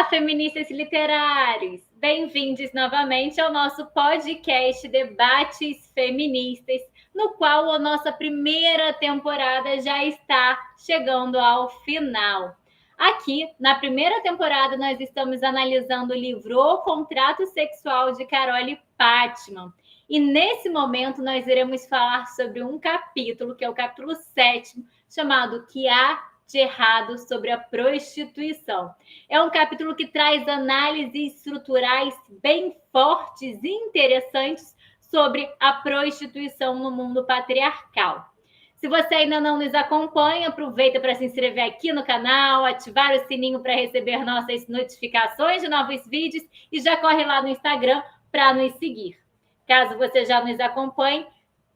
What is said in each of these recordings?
Olá, feministas literários! Bem-vindos novamente ao nosso podcast Debates Feministas, no qual a nossa primeira temporada já está chegando ao final. Aqui, na primeira temporada, nós estamos analisando o livro O Contrato Sexual de Carole Pattman. E nesse momento nós iremos falar sobre um capítulo, que é o capítulo 7º, chamado Que Há de Errado sobre a Prostituição. É um capítulo que traz análises estruturais bem fortes e interessantes sobre a prostituição no mundo patriarcal. Se você ainda não nos acompanha, aproveita para se inscrever aqui no canal, ativar o sininho para receber nossas notificações de novos vídeos e já corre lá no Instagram para nos seguir. Caso você já nos acompanhe,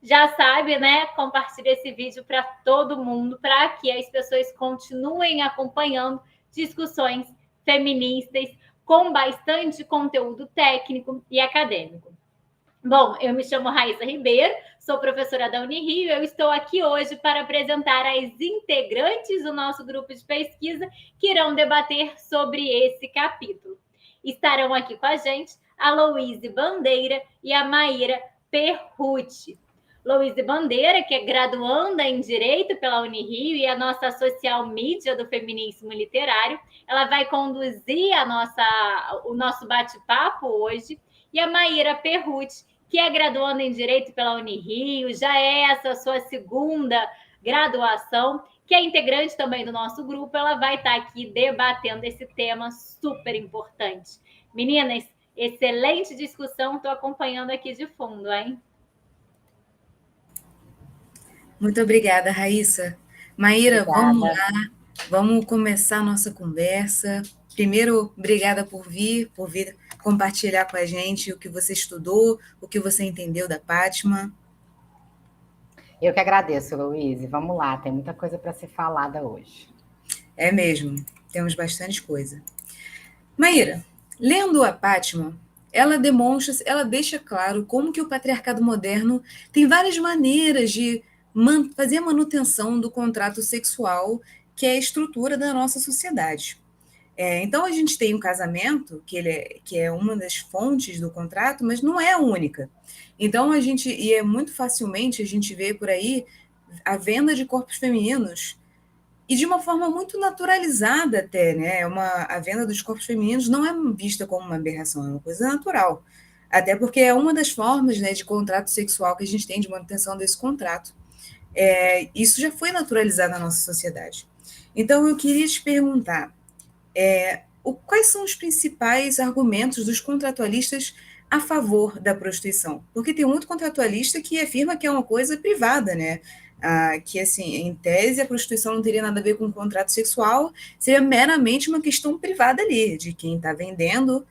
já sabe, né? Compartilhe esse vídeo para todo mundo, para que as pessoas continuem acompanhando discussões feministas com bastante conteúdo técnico e acadêmico. Bom, eu me chamo Raíssa Ribeiro, sou professora da Unirio e eu estou aqui hoje para apresentar as integrantes do nosso grupo de pesquisa que irão debater sobre esse capítulo. Estarão aqui com a gente a Louise Bandeira e a Maíra Perrucci. Louise Bandeira, que é graduanda em Direito pela Unirio e a nossa social media do feminismo literário, ela vai conduzir o nosso bate-papo hoje. E a Maíra Perrucci, que é graduanda em Direito pela Unirio, já é essa sua segunda graduação, que é integrante também do nosso grupo, ela vai estar aqui debatendo esse tema super importante. Meninas, excelente discussão, estou acompanhando aqui de fundo, hein? Muito obrigada, Raíssa. Maíra, vamos lá, vamos começar a nossa conversa. Primeiro, obrigada por vir compartilhar com a gente o que você estudou, o que você entendeu da Pattman. Eu que agradeço, Louise. Vamos lá, tem muita coisa para ser falada hoje. É mesmo, temos bastante coisa. Maíra, lendo a Pattman, ela deixa claro como que o patriarcado moderno tem várias maneiras de fazer a manutenção do contrato sexual, que é a estrutura da nossa sociedade. Então, a gente tem um casamento, que é uma das fontes do contrato, mas não é a única. Então, e muito facilmente a gente vê por aí a venda de corpos femininos, e de uma forma muito naturalizada até, né? A venda dos corpos femininos não é vista como uma aberração, é uma coisa natural. Até porque é uma das formas, né, de contrato sexual que a gente tem, de manutenção desse contrato. Isso já foi naturalizado na nossa sociedade. Então, eu queria te perguntar, quais são os principais argumentos dos contratualistas a favor da prostituição? Porque tem muito contratualista que afirma que é uma coisa privada, né? Que, assim, em tese, a prostituição não teria nada a ver com o contrato sexual, seria meramente uma questão privada ali, de quem está vendendo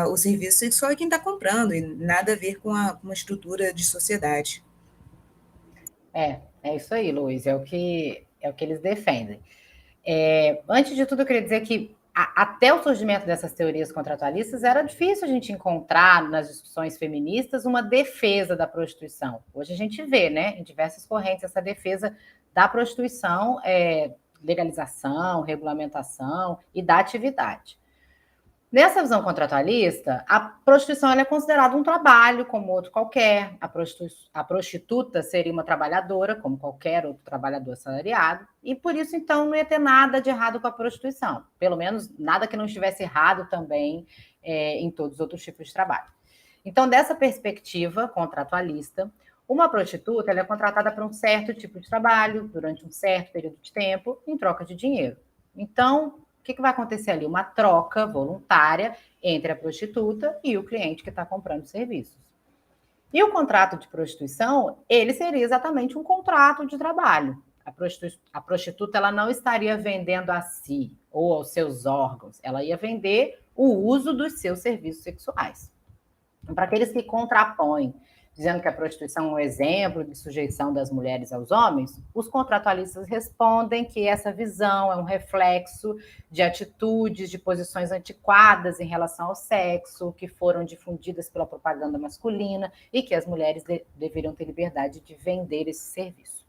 o serviço sexual e quem está comprando, e nada a ver com uma estrutura de sociedade. É isso aí, Luiz, é o que eles defendem. Antes de tudo, eu queria dizer que até o surgimento dessas teorias contratualistas era difícil a gente encontrar nas discussões feministas uma defesa da prostituição. Hoje a gente vê, né, em diversas correntes, essa defesa da prostituição, legalização, regulamentação e da atividade. Nessa visão contratualista, a prostituição é considerada um trabalho como outro qualquer. A prostituta seria uma trabalhadora, como qualquer outro trabalhador assalariado, e por isso, então, não ia ter nada de errado com a prostituição. Pelo menos, nada que não estivesse errado também em todos os outros tipos de trabalho. Então, dessa perspectiva contratualista, uma prostituta ela é contratada para um certo tipo de trabalho, durante um certo período de tempo, em troca de dinheiro. Então, o que vai acontecer ali? Uma troca voluntária entre a prostituta e o cliente que está comprando serviços. E o contrato de prostituição, ele seria exatamente um contrato de trabalho. A prostituta ela não estaria vendendo a si ou aos seus órgãos, ela ia vender o uso dos seus serviços sexuais. Para aqueles que contrapõem, dizendo que a prostituição é um exemplo de sujeição das mulheres aos homens, os contratualistas respondem que essa visão é um reflexo de atitudes, de posições antiquadas em relação ao sexo, que foram difundidas pela propaganda masculina e que as mulheres deveriam ter liberdade de vender esse serviço.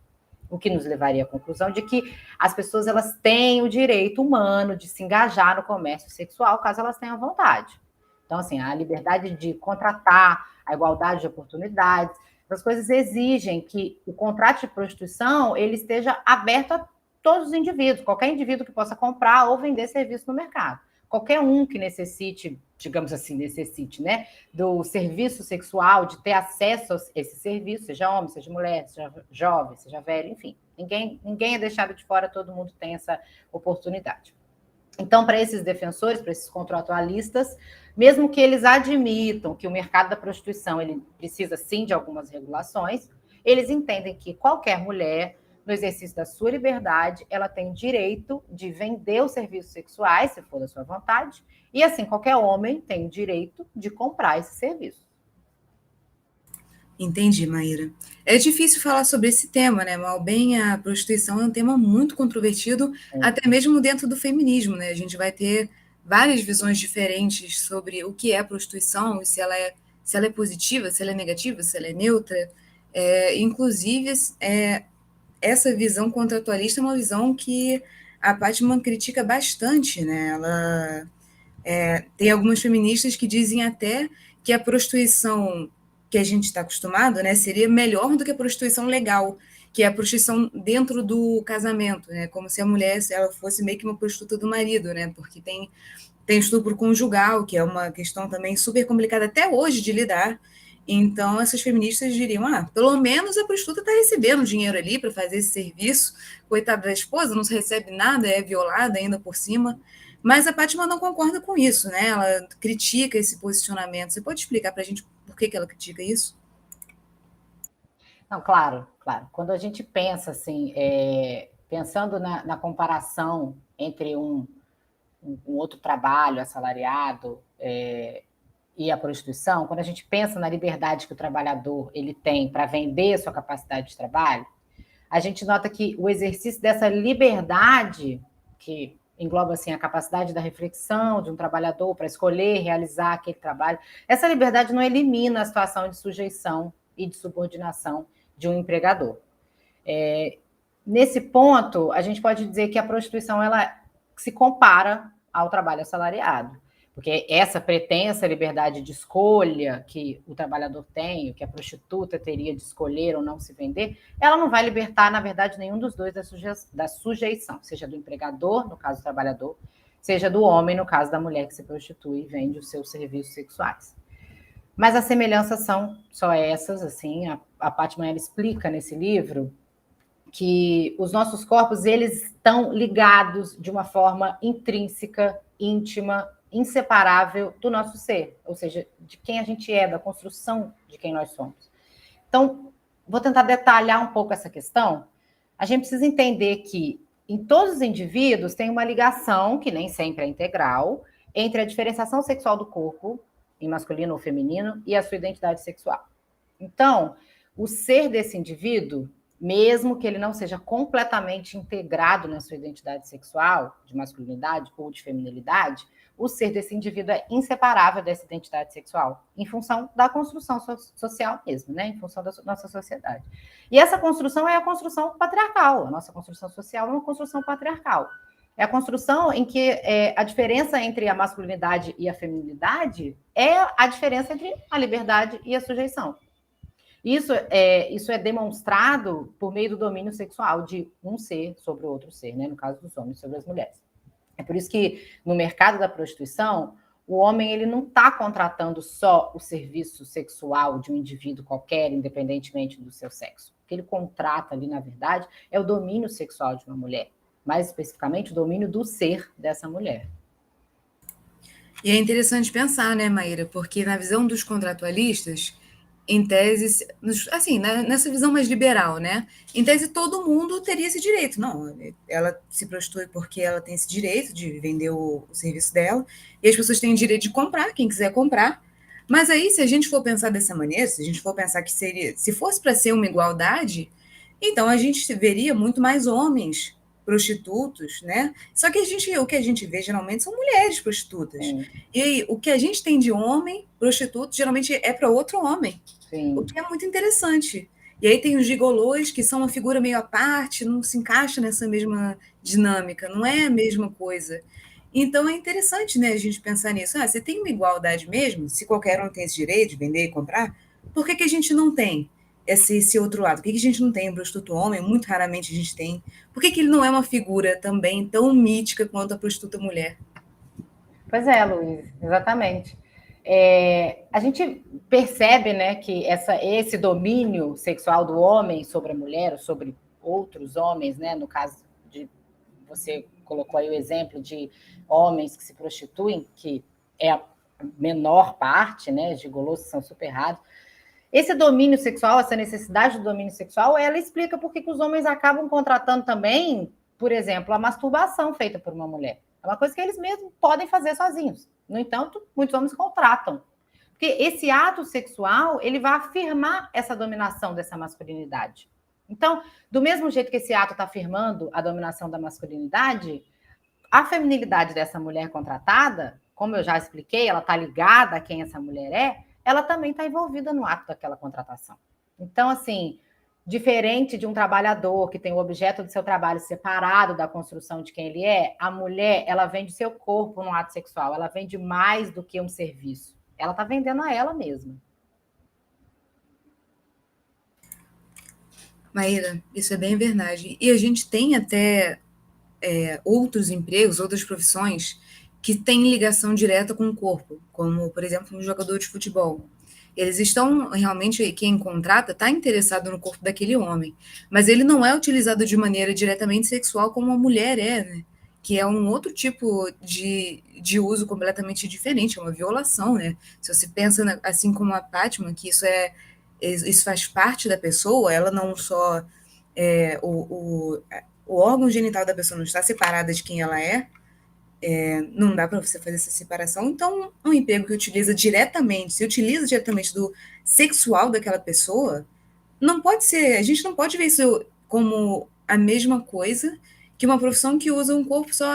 o que nos levaria à conclusão de que as pessoas elas têm o direito humano de se engajar no comércio sexual, caso elas tenham vontade. Então, assim, a liberdade de contratar, a igualdade de oportunidades, essas coisas exigem que o contrato de prostituição ele esteja aberto a todos os indivíduos, qualquer indivíduo que possa comprar ou vender serviço no mercado. Qualquer um que necessite, digamos assim, né, do serviço sexual, de ter acesso a esse serviço, seja homem, seja mulher, seja jovem, seja velho, enfim. Ninguém é deixado de fora, todo mundo tem essa oportunidade. Então, para esses defensores, para esses contratualistas, mesmo que eles admitam que o mercado da prostituição ele precisa, sim, de algumas regulações, eles entendem que qualquer mulher, no exercício da sua liberdade, ela tem direito de vender os serviços sexuais, se for da sua vontade, e assim, qualquer homem tem o direito de comprar esse serviço. Entendi, Maíra. É difícil falar sobre esse tema, né? Mal bem, a prostituição é um tema muito controvertido, até mesmo dentro do feminismo, né? A gente vai ter várias visões diferentes sobre o que é prostituição, se ela é positiva, se ela é negativa, se ela é neutra. Inclusive, essa visão contratualista é uma visão que a Pattman critica bastante, né? Ela tem algumas feministas que dizem até que a prostituição que a gente está acostumado, né, seria melhor do que a prostituição legal, que é a prostituição dentro do casamento, né? Como se a mulher ela fosse meio que uma prostituta do marido, né? Porque tem estupro conjugal, que é uma questão também super complicada até hoje de lidar. Então, essas feministas diriam, pelo menos a prostituta está recebendo dinheiro ali para fazer esse serviço, coitada da esposa, não recebe nada, é violada ainda por cima. Mas a Pattman não concorda com isso, né? Ela critica esse posicionamento. Você pode explicar para a gente por que ela critica isso? Não, claro. Quando a gente pensa assim, pensando na comparação entre um outro trabalho assalariado e a prostituição, quando a gente pensa na liberdade que o trabalhador ele tem para vender a sua capacidade de trabalho, a gente nota que o exercício dessa liberdade, que engloba assim, a capacidade da reflexão de um trabalhador para escolher realizar aquele trabalho, essa liberdade não elimina a situação de sujeição e de subordinação de um empregador. Nesse ponto, a gente pode dizer que a prostituição ela se compara ao trabalho assalariado, porque essa pretensa liberdade de escolha que o trabalhador tem, que a prostituta teria de escolher ou não se vender, ela não vai libertar, na verdade, nenhum dos dois da sujeição, seja do empregador, no caso do trabalhador, seja do homem, no caso da mulher que se prostitui e vende os seus serviços sexuais. Mas as semelhanças são só essas, assim, a Pattman ela explica nesse livro que os nossos corpos, eles estão ligados de uma forma intrínseca, íntima, inseparável do nosso ser, ou seja, de quem a gente é, da construção de quem nós somos. Então, vou tentar detalhar um pouco essa questão. A gente precisa entender que em todos os indivíduos tem uma ligação, que nem sempre é integral, entre a diferenciação sexual do corpo, em masculino ou feminino, e a sua identidade sexual. Então, o ser desse indivíduo, mesmo que ele não seja completamente integrado na sua identidade sexual, de masculinidade ou de feminilidade, o ser desse indivíduo é inseparável dessa identidade sexual, em função da construção social mesmo, né? Em função da nossa sociedade. E essa construção é a construção patriarcal. A nossa construção social é uma construção patriarcal. É a construção em que a diferença entre a masculinidade e a feminilidade é a diferença entre a liberdade e a sujeição. Isso é demonstrado por meio do domínio sexual de um ser sobre o outro ser, né? No caso dos homens sobre as mulheres. É por isso que no mercado da prostituição, o homem ele não está contratando só o serviço sexual de um indivíduo qualquer, independentemente do seu sexo. O que ele contrata ali, na verdade, é o domínio sexual de uma mulher. Mais especificamente, o domínio do ser dessa mulher. E é interessante pensar, né, Maíra? Porque na visão dos contratualistas, em tese, assim, nessa visão mais liberal, né? Em tese, todo mundo teria esse direito. Não, ela se prostitui porque ela tem esse direito de vender o serviço dela, e as pessoas têm o direito de comprar, quem quiser comprar. Mas aí, se a gente for pensar dessa maneira, se a gente for pensar que se fosse para ser uma igualdade, então a gente veria muito mais homens prostitutos, né? Só que o que a gente vê geralmente são mulheres prostitutas. Sim. E aí, o que a gente tem de homem prostituto geralmente é para outro homem. Sim. O que é muito interessante. E aí tem os gigolôs, que são uma figura meio à parte, não se encaixa nessa mesma dinâmica, não é a mesma coisa. Então é interessante, né, a gente pensar nisso. Ah, você tem uma igualdade mesmo? Se qualquer um tem esse direito de vender e comprar, por que a gente não tem esse outro lado? Por que a gente não tem o prostituto homem? Muito raramente a gente tem. Por que ele não é uma figura também tão mítica quanto a prostituta mulher? Pois é, Luiz, exatamente. A gente percebe, né, que esse domínio sexual do homem sobre a mulher, ou sobre outros homens, né, no caso de você colocou aí o exemplo de homens que se prostituem, que é a menor parte, né, gigolos que são super raros. Esse domínio sexual, essa necessidade do domínio sexual, ela explica por que os homens acabam contratando também, por exemplo, a masturbação feita por uma mulher. É uma coisa que eles mesmos podem fazer sozinhos. No entanto, muitos homens contratam. Porque esse ato sexual, ele vai afirmar essa dominação dessa masculinidade. Então, do mesmo jeito que esse ato está afirmando a dominação da masculinidade, a feminilidade dessa mulher contratada, como eu já expliquei, ela está ligada a quem essa mulher é, ela também está envolvida no ato daquela contratação. Então, assim, diferente de um trabalhador que tem o objeto do seu trabalho separado da construção de quem ele é, a mulher, ela vende seu corpo no ato sexual, ela vende mais do que um serviço. Ela está vendendo a ela mesma. Maíra, isso é bem verdade. E a gente tem até outros empregos, outras profissões que têm ligação direta com o corpo, como, por exemplo, um jogador de futebol. Eles estão realmente, quem contrata está interessado no corpo daquele homem, mas ele não é utilizado de maneira diretamente sexual como a mulher é, né? Que é um outro tipo de uso completamente diferente, é uma violação, né? Se você pensa assim como a Fátima, que isso faz parte da pessoa, ela não só o órgão genital da pessoa não está separada de quem ela é, não dá para você fazer essa separação. Então, um emprego que se utiliza diretamente do sexual daquela pessoa, não pode ser, a gente não pode ver isso como a mesma coisa que uma profissão que usa um corpo só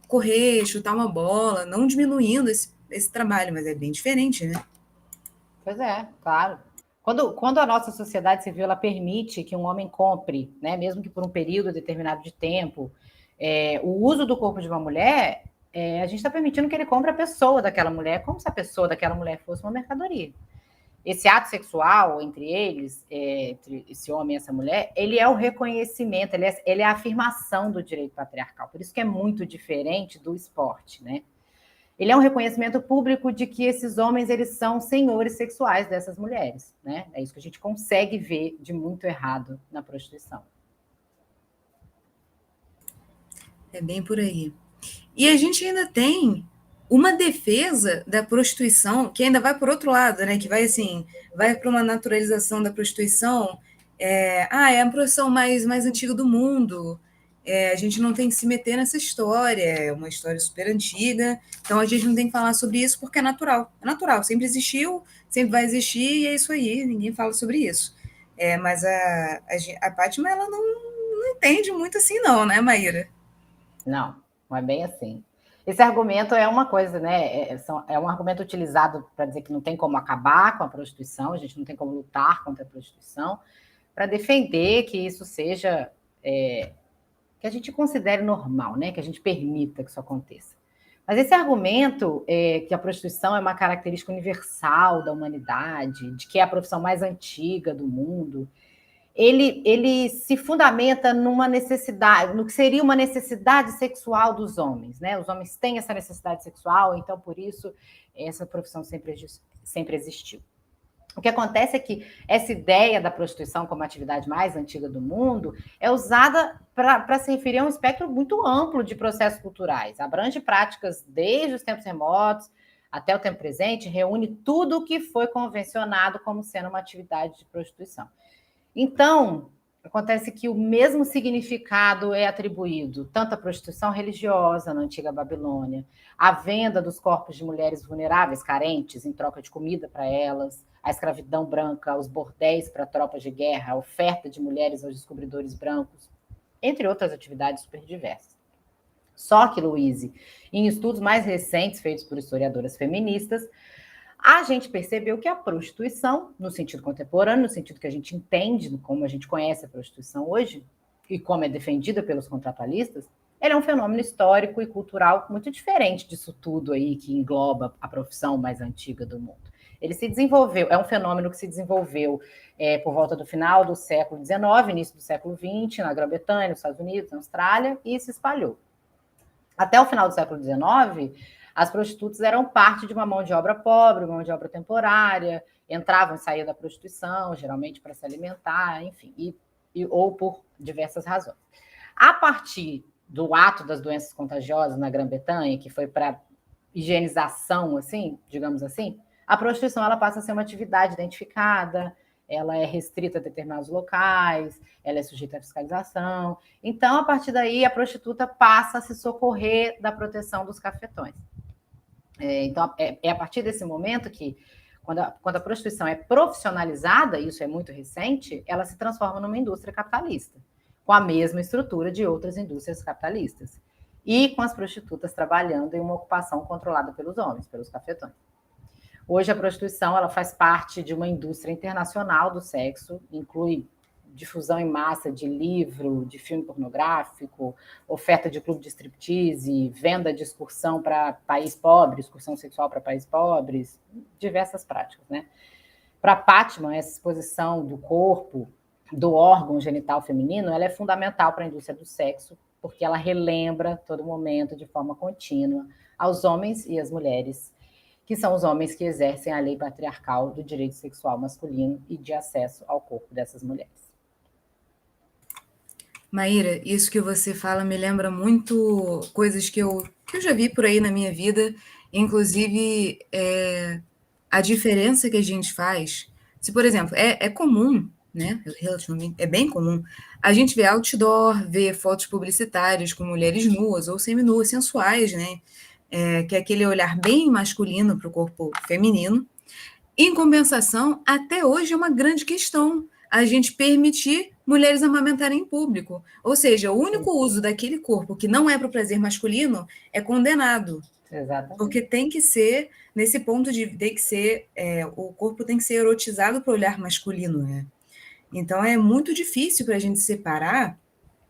correr, chutar uma bola, não diminuindo esse trabalho, mas é bem diferente, né? Pois é, claro. Quando a nossa sociedade civil ela permite que um homem compre, né, mesmo que por um período determinado de tempo, o uso do corpo de uma mulher, a gente está permitindo que ele compre a pessoa daquela mulher, como se a pessoa daquela mulher fosse uma mercadoria. Esse ato sexual entre eles, entre esse homem e essa mulher, ele é o reconhecimento, ele é a afirmação do direito patriarcal. Por isso que é muito diferente do esporte, né? Ele é um reconhecimento público de que esses homens eles são senhores sexuais dessas mulheres, né? É isso que a gente consegue ver de muito errado na prostituição. É bem por aí. E a gente ainda tem uma defesa da prostituição que ainda vai por outro lado, né? Que vai assim, vai para uma naturalização da prostituição. É a profissão mais antiga do mundo. A gente não tem que se meter nessa história, é uma história super antiga, então a gente não tem que falar sobre isso porque é natural. É natural, sempre existiu, sempre vai existir, e é isso aí, ninguém fala sobre isso. Mas a Fátima, ela não entende muito assim, não, né, Maíra? Não, não é bem assim. Esse argumento é uma coisa, né? É um argumento utilizado para dizer que não tem como acabar com a prostituição, a gente não tem como lutar contra a prostituição, para defender que isso seja. Que a gente considere normal, né? Que a gente permita que isso aconteça. Mas esse argumento que a prostituição é uma característica universal da humanidade, de que é a profissão mais antiga do mundo, ele se fundamenta numa necessidade, no que seria uma necessidade sexual dos homens, né? Os homens têm essa necessidade sexual, então por isso essa profissão sempre existiu. O que acontece é que essa ideia da prostituição como a atividade mais antiga do mundo é usada para se referir a um espectro muito amplo de processos culturais. Abrange práticas desde os tempos remotos até o tempo presente, reúne tudo o que foi convencionado como sendo uma atividade de prostituição. Então, acontece que o mesmo significado é atribuído tanto à prostituição religiosa na antiga Babilônia, à venda dos corpos de mulheres vulneráveis, carentes, em troca de comida para elas, à escravidão branca, aos bordéis para tropas de guerra, a oferta de mulheres aos descobridores brancos, entre outras atividades super diversas. Só que, Luíse, em estudos mais recentes feitos por historiadoras feministas, A gente percebeu que a prostituição, no sentido contemporâneo, no sentido que a gente entende, como a gente conhece a prostituição hoje, e como é defendida pelos contratualistas, ela é um fenômeno histórico e cultural muito diferente disso tudo aí que engloba a profissão mais antiga do mundo. Ele se desenvolveu, é um fenômeno que se desenvolveu por volta do final do século XIX, início do século XX, na Grã-Bretanha, nos Estados Unidos, na Austrália, e se espalhou. Até o final do século XIX, as prostitutas eram parte de uma mão de obra pobre, uma mão de obra temporária, entravam e saíam da prostituição, geralmente para se alimentar, enfim, ou por diversas razões. A partir do ato das doenças contagiosas na Grã-Bretanha, que foi para higienização, assim, digamos assim, a prostituição ela passa a ser uma atividade identificada, ela é restrita a determinados locais, ela é sujeita à fiscalização. Então, a partir daí, a prostituta passa a se socorrer da proteção dos cafetões. Então, é a partir desse momento que, quando a prostituição é profissionalizada, isso é muito recente, ela se transforma numa indústria capitalista, com a mesma estrutura de outras indústrias capitalistas, e com as prostitutas trabalhando em uma ocupação controlada pelos homens, pelos cafetões. Hoje, a prostituição ela faz parte de uma indústria internacional do sexo, inclui difusão em massa de livro, de filme pornográfico, oferta de clube de striptease, venda de excursão para país pobre, excursão sexual para países pobres, diversas práticas, né? Para Pátman, essa exposição do corpo, do órgão genital feminino, ela é fundamental para a indústria do sexo, porque ela relembra todo momento, de forma contínua, aos homens e às mulheres, que são os homens que exercem a lei patriarcal do direito sexual masculino e de acesso ao corpo dessas mulheres. Maíra, isso que você fala me lembra muito coisas que eu já vi por aí na minha vida, inclusive a diferença que a gente faz. Se, por exemplo, é comum, né? Relativamente, é bem comum, a gente vê outdoor, vê fotos publicitárias com mulheres nuas ou seminuas, sensuais, né? Que é aquele olhar bem masculino para o corpo feminino. Em compensação, até hoje é uma grande questão a gente permitir mulheres amamentarem em público. Ou seja, o único uso daquele corpo que não é para o prazer masculino é condenado. Exatamente. Porque tem que ser, nesse ponto de tem que ser, o corpo tem que ser erotizado para o olhar masculino, né? Então é muito difícil para a gente separar,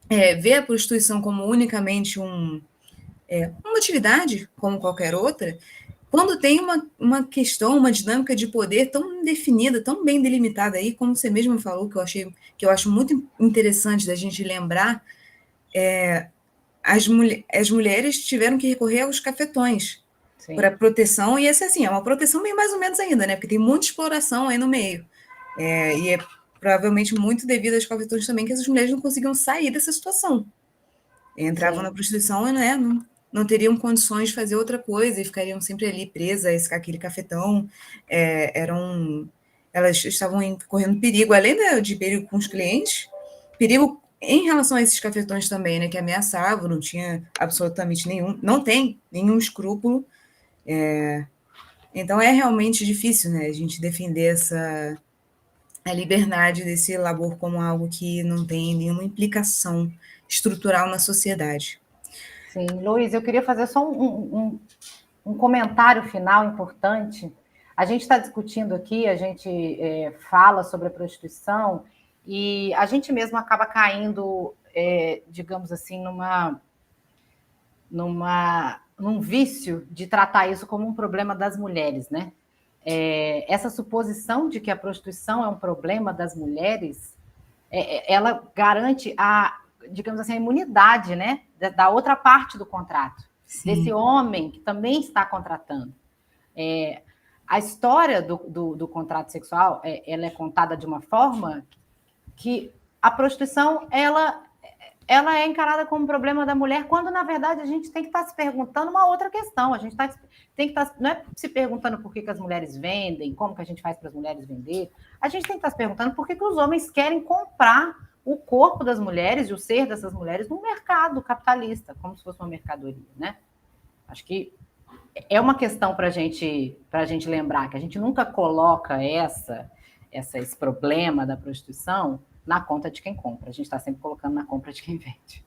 ver a prostituição como unicamente uma atividade, como qualquer outra, quando tem uma questão, uma dinâmica de poder tão definida, tão bem delimitada aí, como você mesmo falou, que eu acho muito interessante da gente lembrar, as mulheres tiveram que recorrer aos cafetões para proteção, e essa assim, é uma proteção bem mais ou menos ainda, né? Porque tem muita exploração aí no meio. E é provavelmente muito devido aos cafetões também que essas mulheres não conseguiam sair dessa situação. Entravam na prostituição e não teriam condições de fazer outra coisa e ficariam sempre ali presas àquele cafetão. Elas estavam correndo perigo, além de perigo com os clientes, perigo em relação a esses cafetões também, né, que ameaçavam, não tinha absolutamente não tem nenhum escrúpulo. Então é realmente difícil, né, a gente defender a liberdade desse labor como algo que não tem nenhuma implicação estrutural na sociedade. Sim, Luiz, eu queria fazer só um comentário final importante. A gente está discutindo aqui, a gente fala sobre a prostituição e a gente mesmo acaba caindo, digamos assim, num vício de tratar isso como um problema das mulheres, né? Essa suposição de que a prostituição é um problema das mulheres, ela garante digamos assim, a imunidade, né, da outra parte do contrato, sim, desse homem que também está contratando. A história do contrato sexual, ela é contada de uma forma que a prostituição, ela é encarada como um problema da mulher, quando, na verdade, a gente tem que estar se perguntando uma outra questão. A gente tem que estar, não é se perguntando por que as mulheres vendem, como que a gente faz para as mulheres vender. A gente tem que estar se perguntando por que os homens querem comprar o corpo das mulheres e o ser dessas mulheres no mercado capitalista, como se fosse uma mercadoria, né? Acho que é uma questão para a gente lembrar, que a gente nunca coloca esse problema da prostituição na conta de quem compra. A gente está sempre colocando na compra de quem vende.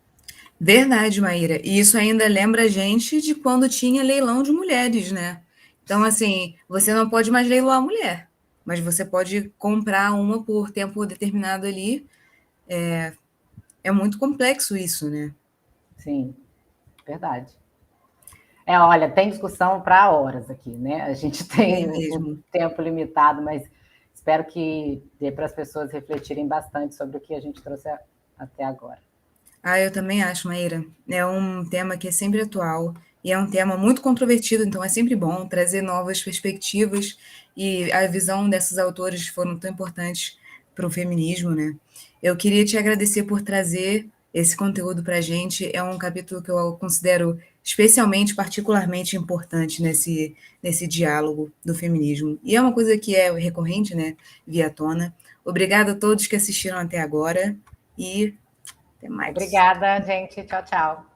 Verdade, Maíra. E isso ainda lembra a gente de quando tinha leilão de mulheres, né? Então, assim, você não pode mais leiloar a mulher, mas você pode comprar uma por tempo determinado ali. É muito complexo isso, né? Sim, verdade. Olha, tem discussão para horas aqui, né? A gente tem É o mesmo. tempo limitado, mas espero que dê para as pessoas refletirem bastante sobre o que a gente trouxe até agora. Eu também acho, Maíra. É um tema que é sempre atual e é um tema muito controvertido, então é sempre bom trazer novas perspectivas e a visão desses autores foram tão importantes para o feminismo, né? Eu queria te agradecer por trazer esse conteúdo para a gente. É um capítulo que eu considero especialmente, particularmente importante nesse diálogo do feminismo. E é uma coisa que é recorrente, né? Via tona. Obrigada a todos que assistiram até agora e até mais. Obrigada, gente. Tchau, tchau.